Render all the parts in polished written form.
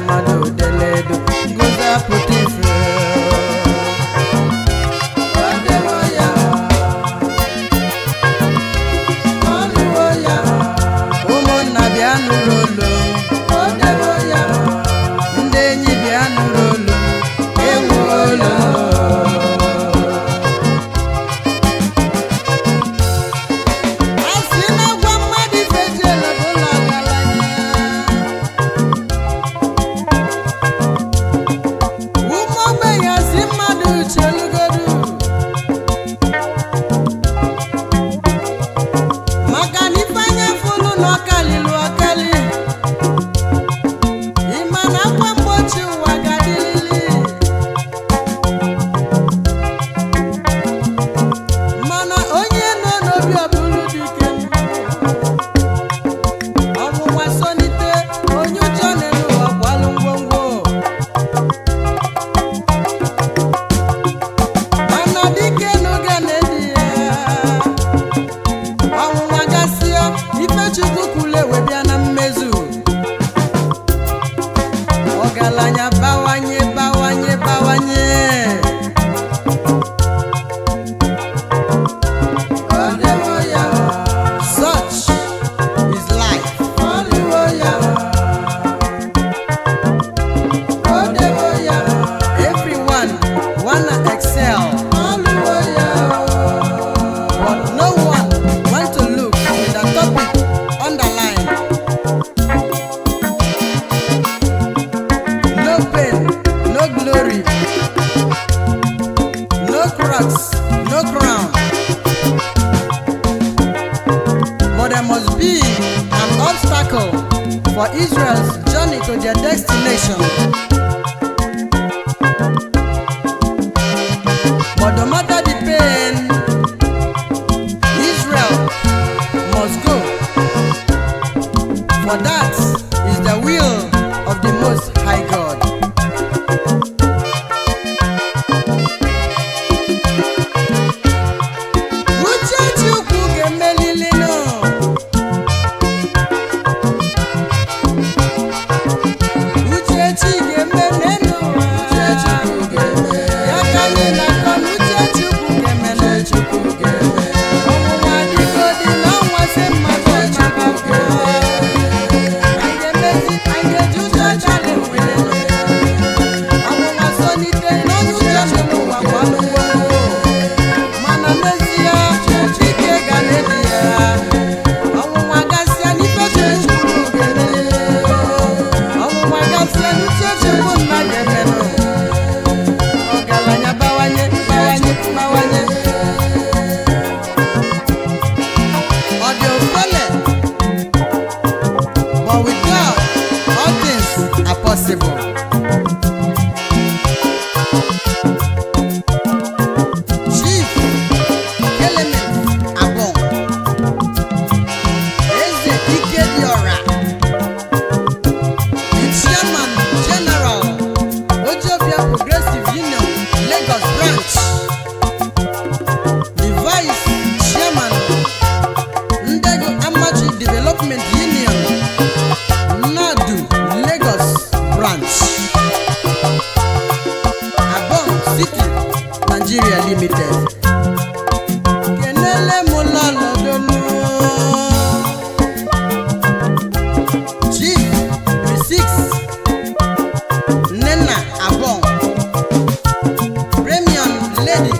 mmadụ deledo goza pụta ife ụmụnna bịa nụrụ olu ndị enyi bịa nụrụ olu ewu olu no crown, but there must be an obstacle for Israel's journey to their destination. But no matter the pain, Israel must go, for that is the will of the Most High God. Nigeria Limited. Kenele mulalo donu. Chief P6 Nena Abon. Premium Lady.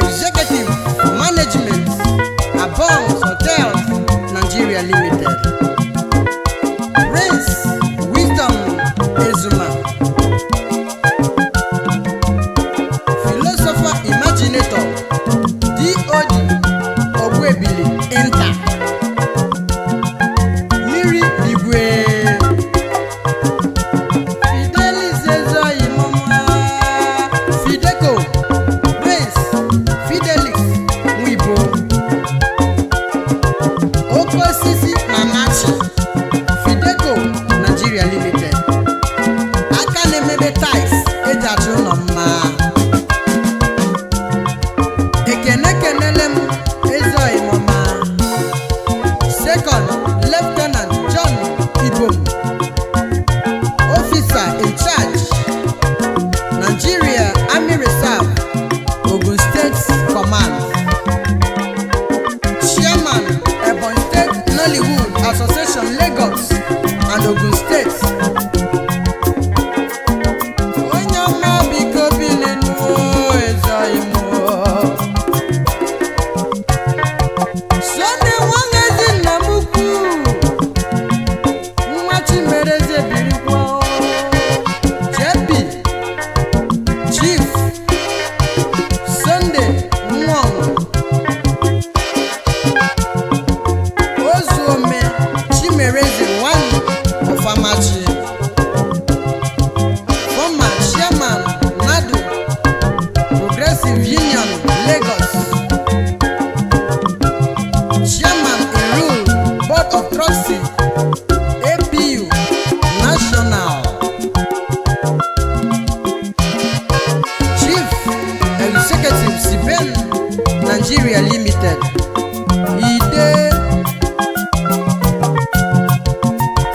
Executive Management Abon Hotels Nigeria Limited. Prince Wisdom Ezuma. Imaginator D.O.D. Ogwebili Enter Miri Igwe Fidelis Ezoyi Mama Fideco Prince Fidelix Mwibo Okosisi Nanachi Fideco Nigeria Limited Akane Mebe Ties Ejatu Noma Second Lieutenant John Ibom Nigeria Limited. Ide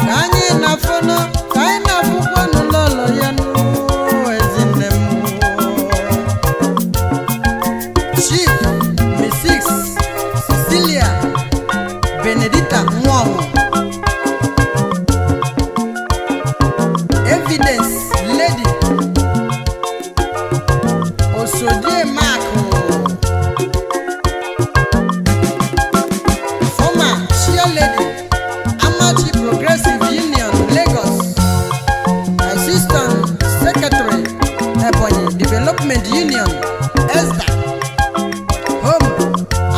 ka anyị na-afọnụ ka anyị na-afụkwanụ lọlọ ya nụ ezinne m. Chief Mrs. Cecilia Benedicta Nwaomu, Evidence Lady Osodie Marco, former chairlady Amachi Progressive Union Lagos, Assistant Secretary Ebonyi Development Union ESDA, Home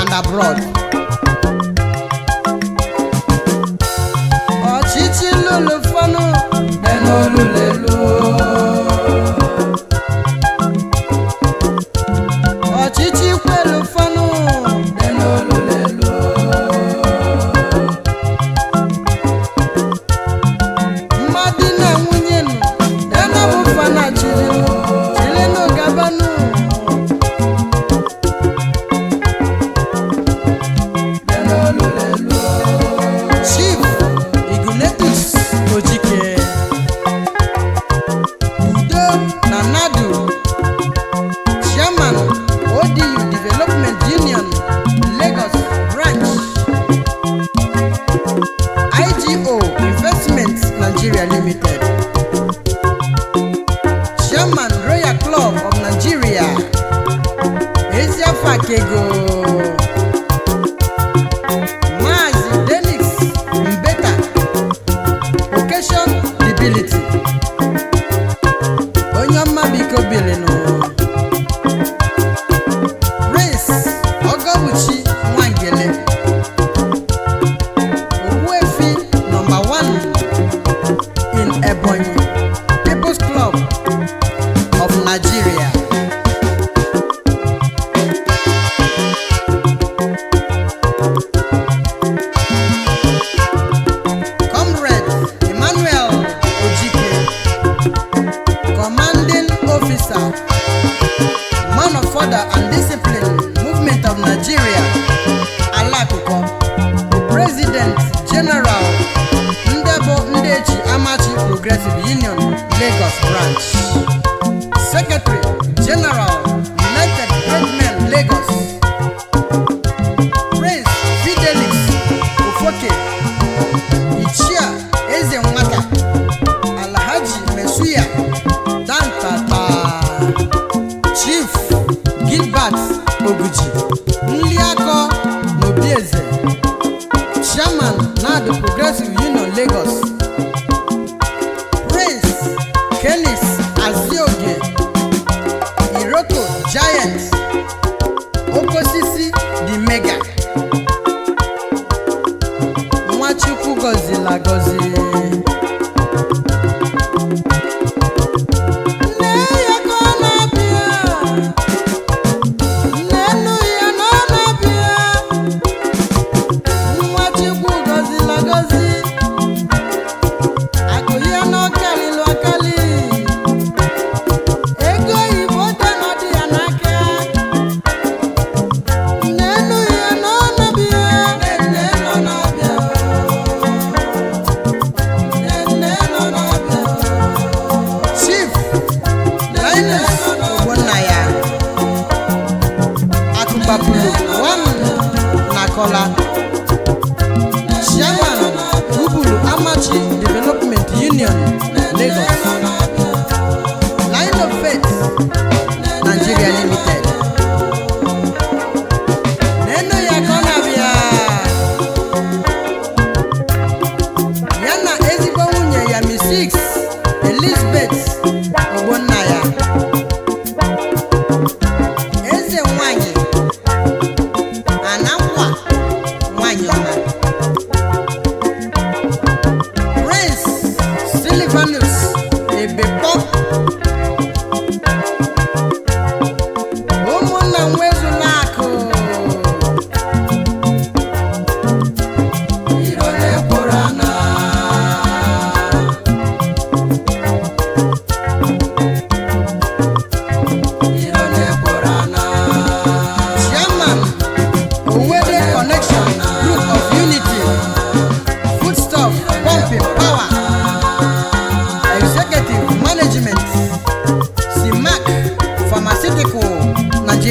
and Abroad. Ọchịchị lụlụ fanụ denolulelu, ọchịchị kwelu fanụ denolulelu, mmadụ na nwunye nụ denabụ fana chilenu gabanụ. Chief Igunetus Ojike, Udo na Nadu, Chairman ODU Development Union Lagos Branch, IGO Investments Nigeria Limited, Chairman Royal Club of Nigeria, Asia Fakego, Mazi Dennis Mbeta, Occasion Debility, Onyama Biko Bilino, Prince Ogobuchi Nwangele, Ogbuefi number 1 in Ebonyi People's Club of Nigeria. Comrade Emmanuel Ojike, Commanding Officer, Man of Order and Discipline Movement of Nigeria, Alakuko, President General Ndebo Ndechi Amachi Progressive Union Lagos Branch, Secretary General United Great Men Lagos, Prince Fidelix Ofoke, Ichia Eze Nwata, Alhaji Mesuya Dantata, Chief Gilbert Oguji Nliako Nobieze, Chairman Nadu Progressive Union Lagos, Prince Kenis Azioge, Iroko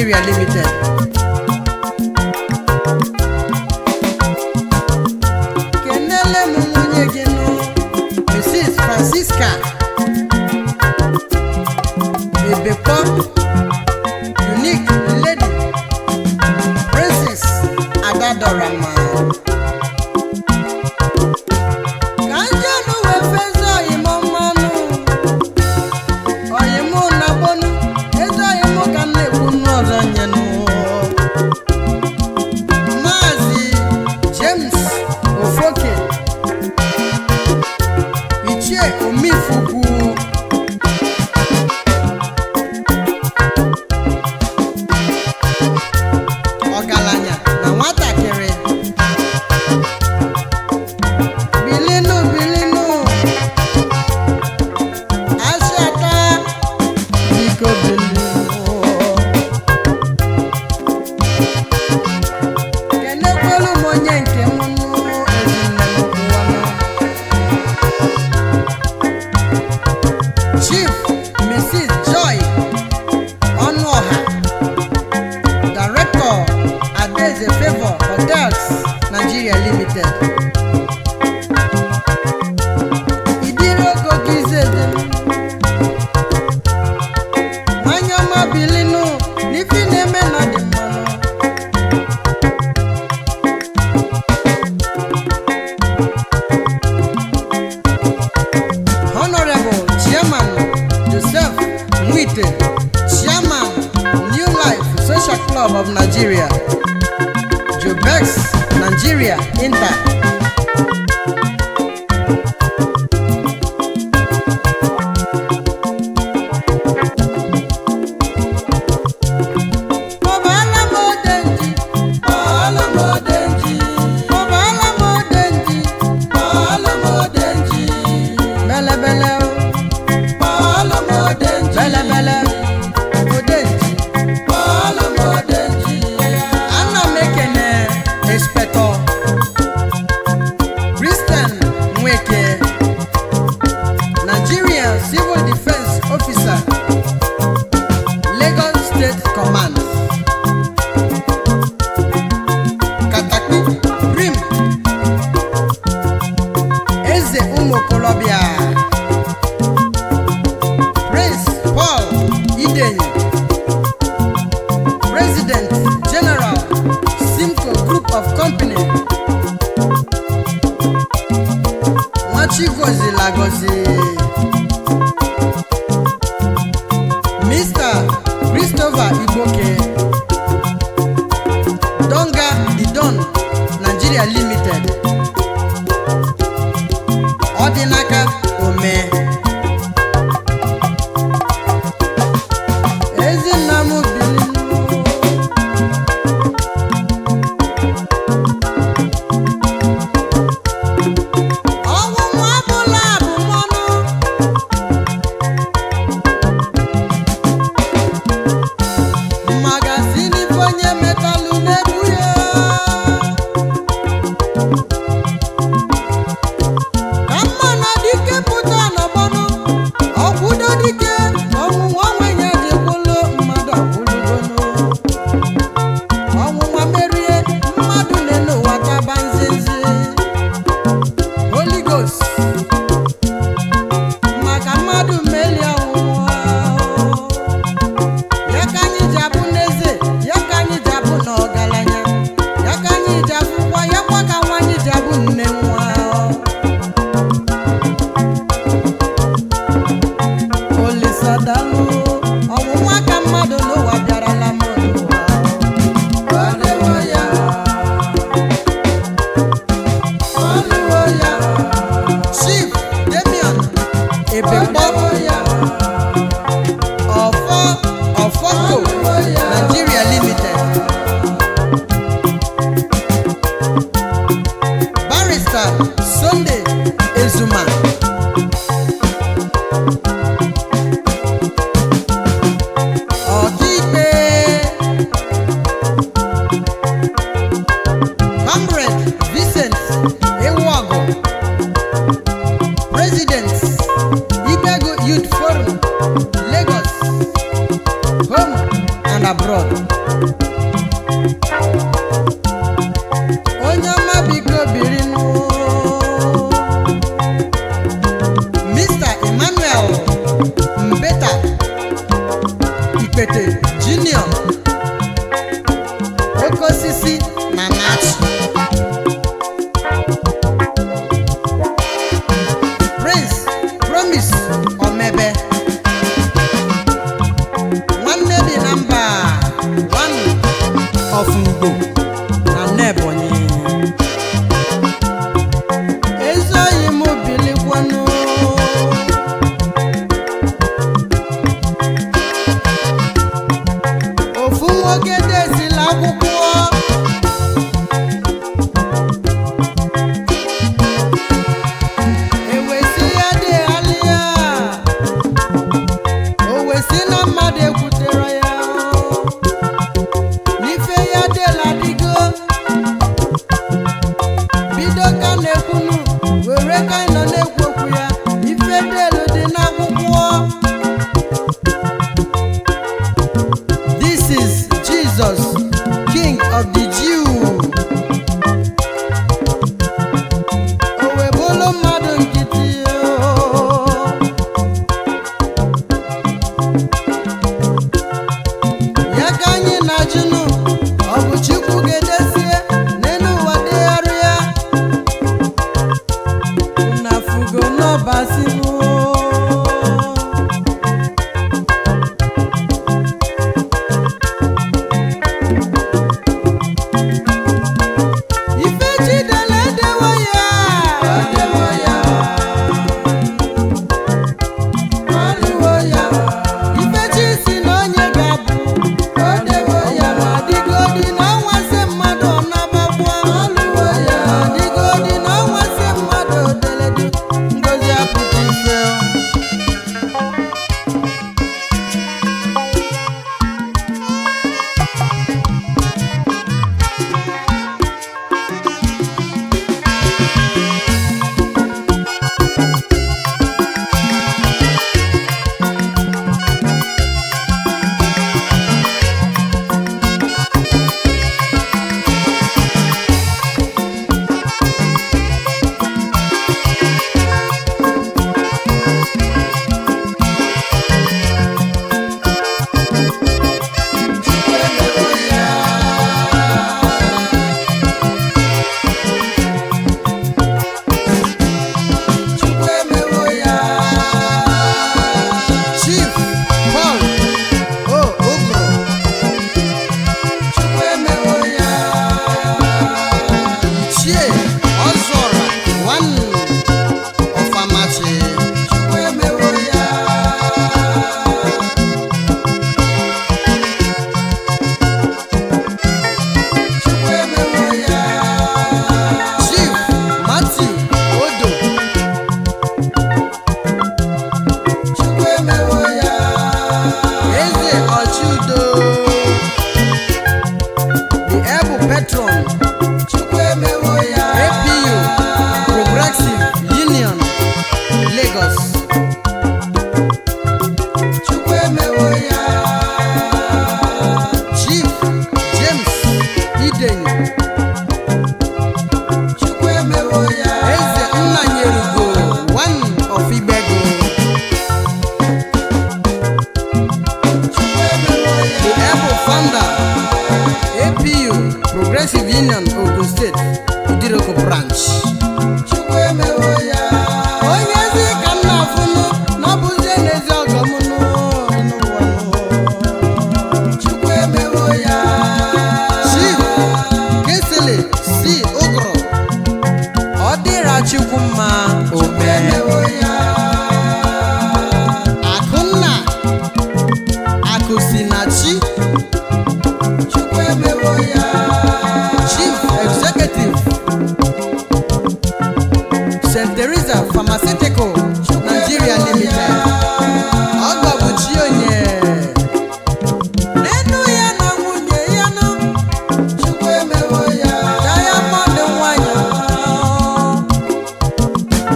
Nigeria Limited. Kenele m nwunye gị nụ Mrs. Francisca Ebekpo, Unique Lady, Princess Adadorama. Nigeria Limited. Idiroko Gizede Manyama Bilinu Nifi Neme na di mmanụ. Honorable Chairman Joseph Mwite, Chairman New Life Social Club of Nigeria, Jobex Nigeria Inter. Civil Defense Officer, Lagos State Command. Kataku Prim Eze Umukolobia, Prince Paul Idenyi, President General Simco Group of Company, Machigozi Lagozi, Mr. Christopher Iboke, Donga the Don Nigeria Limited, Odinaka Ome, Ezinamu Bilinu, Nigeria Limited, Barrister Sunday Ezuma, Ọdịikpe and abroad. Onye ọma biko biri nụ. Mr. Emmanuel Mbeta Ikpete Junior Okosisi na Nachi. Prince Promise Omebe nwanne dị na mba 1 of Ngbo na Nebonyi. Ezoghị m bilikwanụ. Ofu nwoke dezila akwụkwọ ewesi ya deghalịa, o wesi na mmadụ ekwutere ya n'ife ya dela dịgo bido ka na-ekwunu were ka ị nọ na-ekwu okwu ya ife delu dị n'akwụkwọ. This is Jesus, King of the Jew. O wee bụrụ mmadụ nkịtị ya ka anyị na-ajụnụ, ọ bụ Chukwu ga-edezie n'elu ụwa degharị ya na fugo n'ọbasinụ. Ife Chidele edewo ya, ọlụwo ya. Ife Chi si na onye ga-abụ, o dewo ya. Ma dịgodi na ọnwasị mmadụ ọ nabakwa, ọlụwo ya. Ma dịgodi na ọnwasị mmadụ o deledi, ngozi apụta ife. Chief Paul Ogro Ichie Ozora one of Amachi. Chief Matthew Odo Eze Ochudo, the Ebu Patron, APU, Progressive Union, Lagos. Chief James Iden, Eze Nnanyerugo, one of Ibego. The Apple founder, APU, Progressive Union, Ogun State, Idiroko branch. Onye ezi ka m na-afụnụ na ọ bụzie n'ezi ọgọ m nụ n'ụwa nụ. Chief Kesele C. Ogro, ọ dịra Chukwu mma ome. Akụnna Akụsinachi, Chief Executive, St. Teresa Pharmaceutical Nigeria Limited. Ọgọbụchi onye n'enu ya na nwunye ya nụ Diamond nwanyị.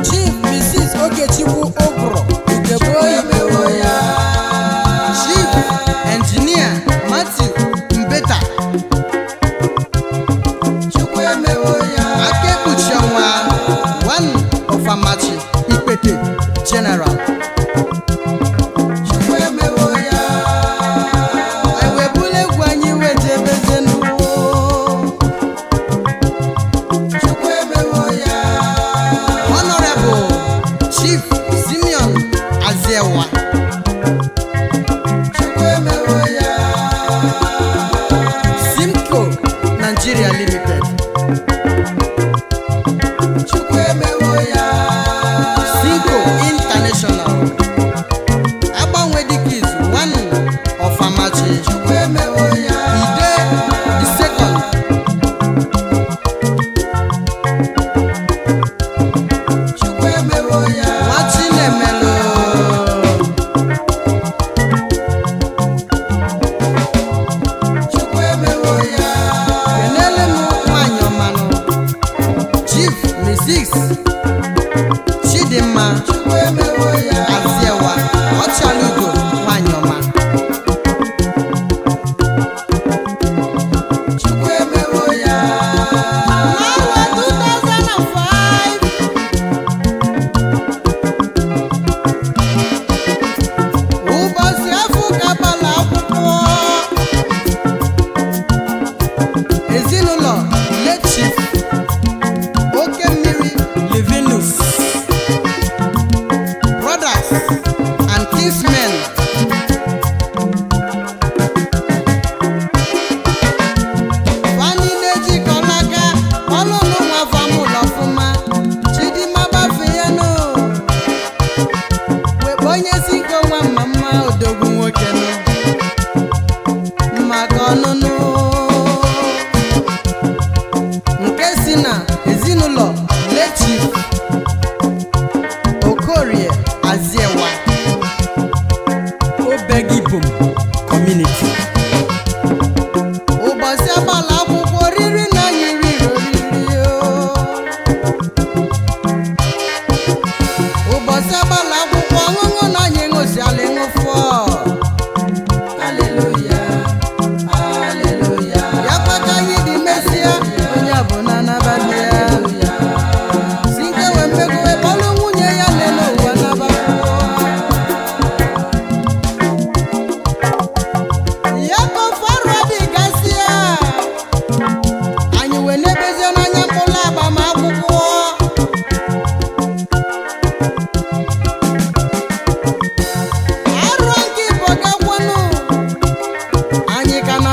Chief Mrs. Ogechukwu Ogro Ugebo Chief Engineer Matthew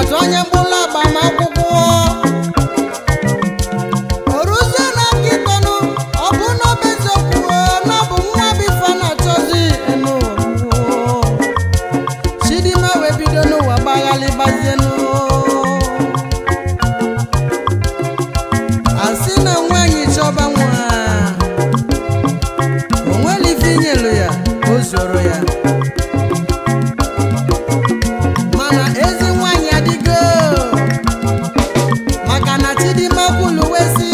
atụ onye mkpụrụ agbamakwụkwọ oruzie na nkịtọnụ ọ bụ n'obezokwu na ọ bụ nwa bifa na-achọzi enu Chidimma wee bido n'ụwa gbaghalịbazienu asị na nwaanyị chọba nwa o nwere ife inyelu ya o zoro ya mana ezi nwaanyị adịgo maka na Chidimma kwulu wee sị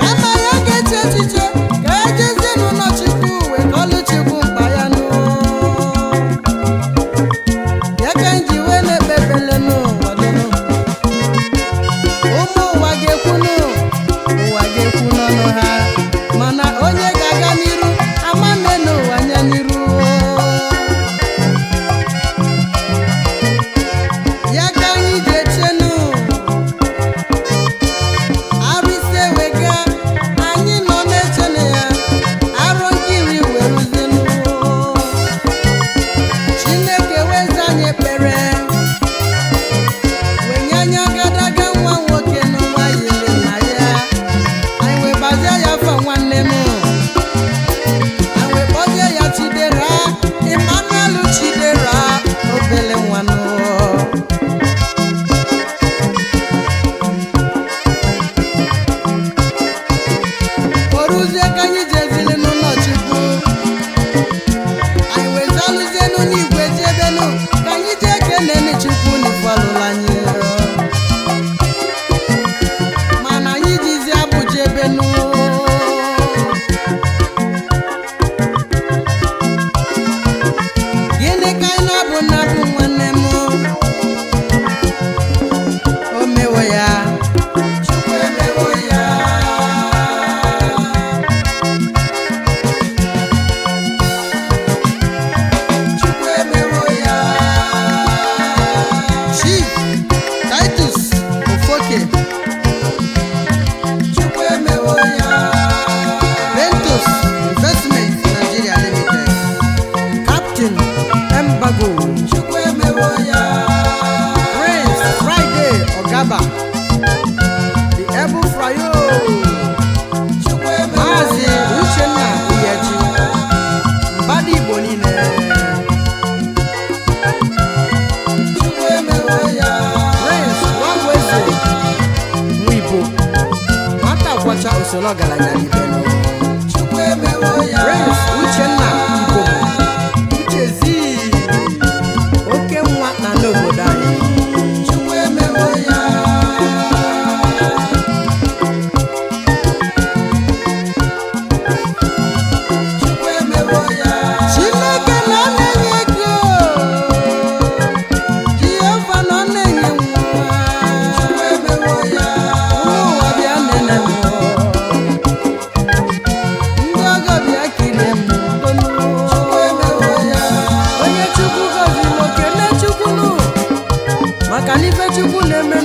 kama ya ga-eche echiche ka ejezie n'ụlọ Chukwu wee kọlụ Chukwu mkpa ya nụ ya ka nji wee na-ekpebele n'ụwa dịnụ ụmụ ụwa ga-ekwunu ụwa ga-ekwu n'ọnụ ha mana onye ga-aga n'iru amanne n'ụwa anya n'iru ya ka anyị ji echenu arụ ise wega anyị nọ na-echene ya arụ nkiri weruzinu Chineke weza anyị ekpere wenye anya agadaga nwa nwoke n'ụwa yiri na ya anyị wee bazie ya afa nwanne m anyị wee kpọzie ya Chidera Emmanuel Chidera obele nwanụ oruzie ka anyị jezili n'ụlọ Chukwu anyị wee zalụzienu n'igwe jebenu ka anyị jee keneni Chukwu n'ifalụla anyị mana anyị jizi abụ jebenu gịnị ka anyị na-abụ na-abụ nwanne m o mewo ya Chukwu emewo ya Chukwu emewo ya Chief Titus Ofoke Chukwu emewo ya Ventus Investment Nigeria Limited Captain Mbago Chukwu emewo ya Prince Friday Ogaba The Ebu Frayo Chukwu emewo Maazị Uchenna Iyeji Mbadi Igbo niile Chukwu emewo ya Prince Wagweze Nwibo Nwata kwacha usoro ọgaranya n'ibenu Chukwu emewo ya Prince Uchenna Igbo Uchezi oke nwa na n'obodo anyị Chukwu emewo ya Chukwu emewo ya Chineke na ọ na-enye ego Jehova na ọ na-enye nwa Chukwu emewo ya ụwa bịa nene m ndị ọgọ bịa kirie m donu Chukwu emewo ya onye Chukwu gọziri okene Chukwu nụ maka n'ife Chukwu na-eme